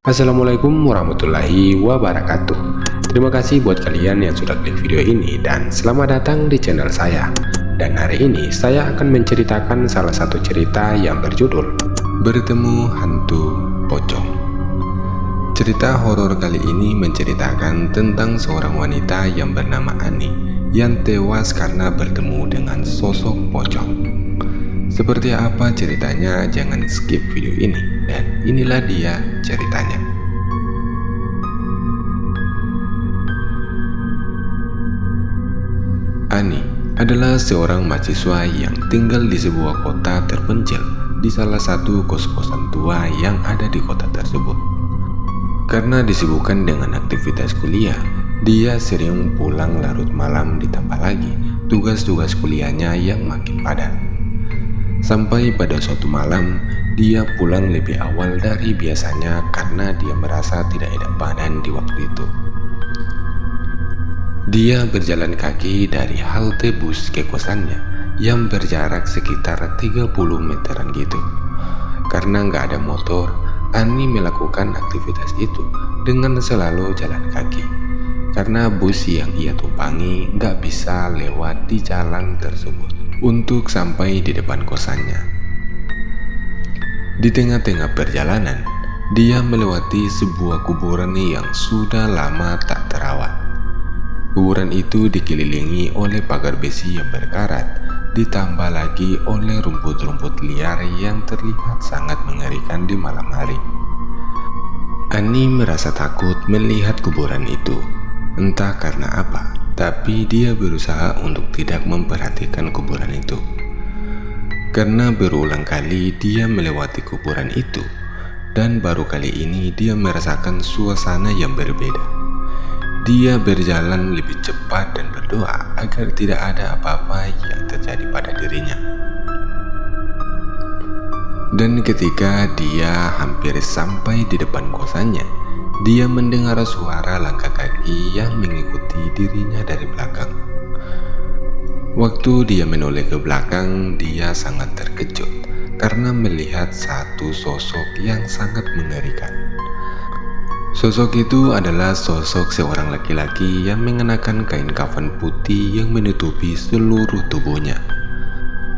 Assalamualaikum warahmatullahi wabarakatuh. Terima kasih buat kalian yang sudah klik video ini dan selamat datang di channel saya. Dan hari ini saya akan menceritakan salah satu cerita yang berjudul Bertemu Hantu Pocong. Cerita horor kali ini menceritakan tentang seorang wanita yang bernama Ani yang tewas karena bertemu dengan sosok pocong. Seperti apa ceritanya? Jangan skip video ini. Dan inilah dia ceritanya. Ani adalah seorang mahasiswa yang tinggal di sebuah kota terpencil di salah satu kos-kosan tua yang ada di kota tersebut. Karena disibukkan dengan aktivitas kuliah, dia sering pulang larut malam, ditambah lagi tugas-tugas kuliahnya yang makin padat. Sampai pada suatu malam, dia pulang lebih awal dari biasanya karena dia merasa tidak enak badan di waktu itu. Dia berjalan kaki dari halte bus ke kosannya yang berjarak sekitar 30 meteran gitu. Karena nggak ada motor, Ani melakukan aktivitas itu dengan selalu jalan kaki. Karena bus yang ia tumpangi nggak bisa lewat di jalan tersebut untuk sampai di depan kosannya. Di tengah-tengah perjalanan, dia melewati sebuah kuburan yang sudah lama tak terawat. Kuburan itu dikelilingi oleh pagar besi yang berkarat, ditambah lagi oleh rumput-rumput liar yang terlihat sangat mengerikan di malam hari. Ani merasa takut melihat kuburan itu, entah karena apa, tapi dia berusaha untuk tidak memperhatikan kuburan itu. Karena berulang kali dia melewati kuburan itu, dan baru kali ini dia merasakan suasana yang berbeda. Dia berjalan lebih cepat dan berdoa agar tidak ada apa-apa yang terjadi pada dirinya. Dan ketika dia hampir sampai di depan kosannya, dia mendengar suara langkah kaki yang mengikuti dirinya dari belakang. Waktu dia menoleh ke belakang, dia sangat terkejut karena melihat satu sosok yang sangat mengerikan. Sosok itu adalah sosok seorang laki-laki yang mengenakan kain kafan putih yang menutupi seluruh tubuhnya.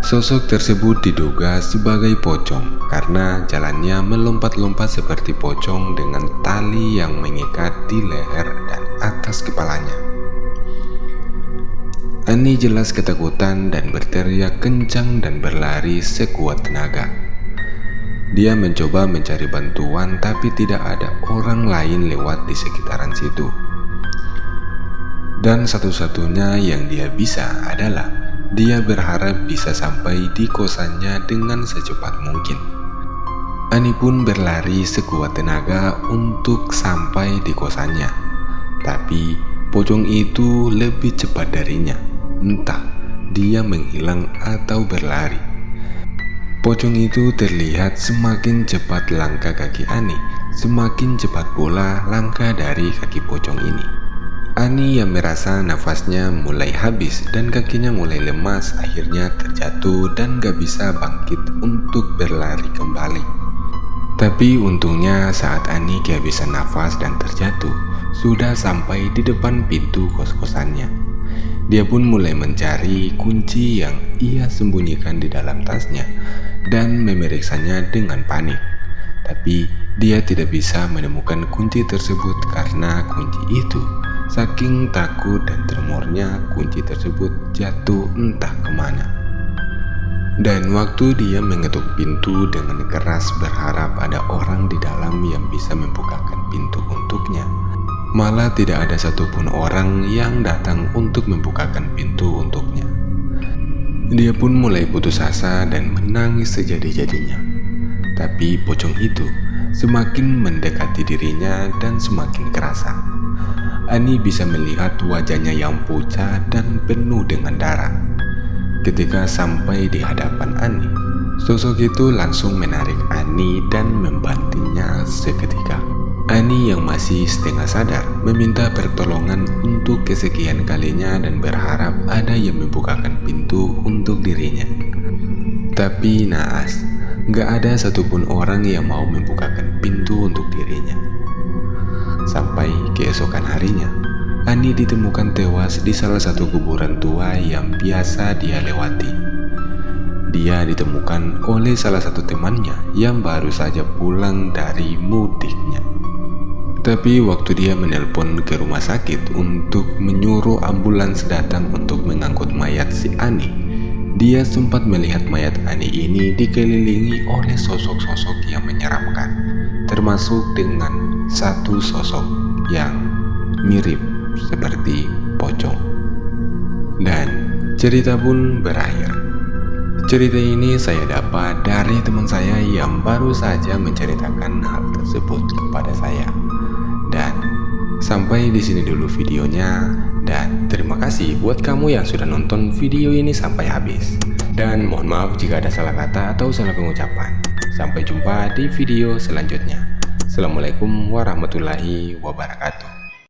Sosok tersebut diduga sebagai pocong karena jalannya melompat-lompat seperti pocong dengan tali yang mengikat di leher dan atas kepalanya. Ani jelas ketakutan dan berteriak kencang dan berlari sekuat tenaga. Dia mencoba mencari bantuan tapi tidak ada orang lain lewat di sekitaran situ. Dan satu-satunya yang dia bisa adalah dia berharap bisa sampai di kosannya dengan secepat mungkin. Ani pun berlari sekuat tenaga untuk sampai di kosannya. Tapi pocong itu lebih cepat darinya. Entah dia menghilang atau berlari. Pocong itu terlihat semakin cepat langkah kaki Ani, semakin cepat pula langkah dari kaki pocong ini. Ani yang merasa nafasnya mulai habis dan kakinya mulai lemas akhirnya terjatuh dan gak bisa bangkit untuk berlari kembali. Tapi untungnya saat Ani kehabisan nafas dan terjatuh, sudah sampai di depan pintu kos-kosannya. Dia pun mulai mencari kunci yang ia sembunyikan di dalam tasnya dan memeriksanya dengan panik. Tapi dia tidak bisa menemukan kunci tersebut karena kunci itu, saking takut dan tremornya, kunci tersebut jatuh entah kemana. Dan waktu dia mengetuk pintu dengan keras berharap ada orang di dalam yang bisa membukakan pintu untuknya, malah tidak ada satupun orang yang datang untuk membukakan pintu untuknya. Dia pun mulai putus asa dan menangis sejadi-jadinya. Tapi pocong itu semakin mendekati dirinya dan semakin kerasa. Ani bisa melihat wajahnya yang pucat dan penuh dengan darah. Ketika sampai di hadapan Ani, sosok itu langsung menarik Ani dan membantingnya seketika. Ani yang masih setengah sadar meminta pertolongan untuk kesekian kalinya dan berharap ada yang membukakan pintu untuk dirinya. Tapi naas, gak ada satupun orang yang mau membukakan pintu untuk dirinya. Sampai keesokan harinya, Ani ditemukan tewas di salah satu kuburan tua yang biasa dia lewati. Dia ditemukan oleh salah satu temannya yang baru saja pulang dari mudiknya. Tapi waktu dia menelpon ke rumah sakit untuk menyuruh ambulans datang untuk mengangkut mayat si Ani, dia sempat melihat mayat Ani ini dikelilingi oleh sosok-sosok yang menyeramkan, termasuk dengan satu sosok yang mirip seperti pocong. Dan cerita pun berakhir. Cerita ini saya dapat dari teman saya yang baru saja menceritakan hal tersebut kepada saya. Dan sampai di sini dulu videonya, dan terima kasih buat kamu yang sudah nonton video ini sampai habis. Dan mohon maaf jika ada salah kata atau salah pengucapan. Sampai jumpa di video selanjutnya. Assalamualaikum warahmatullahi wabarakatuh.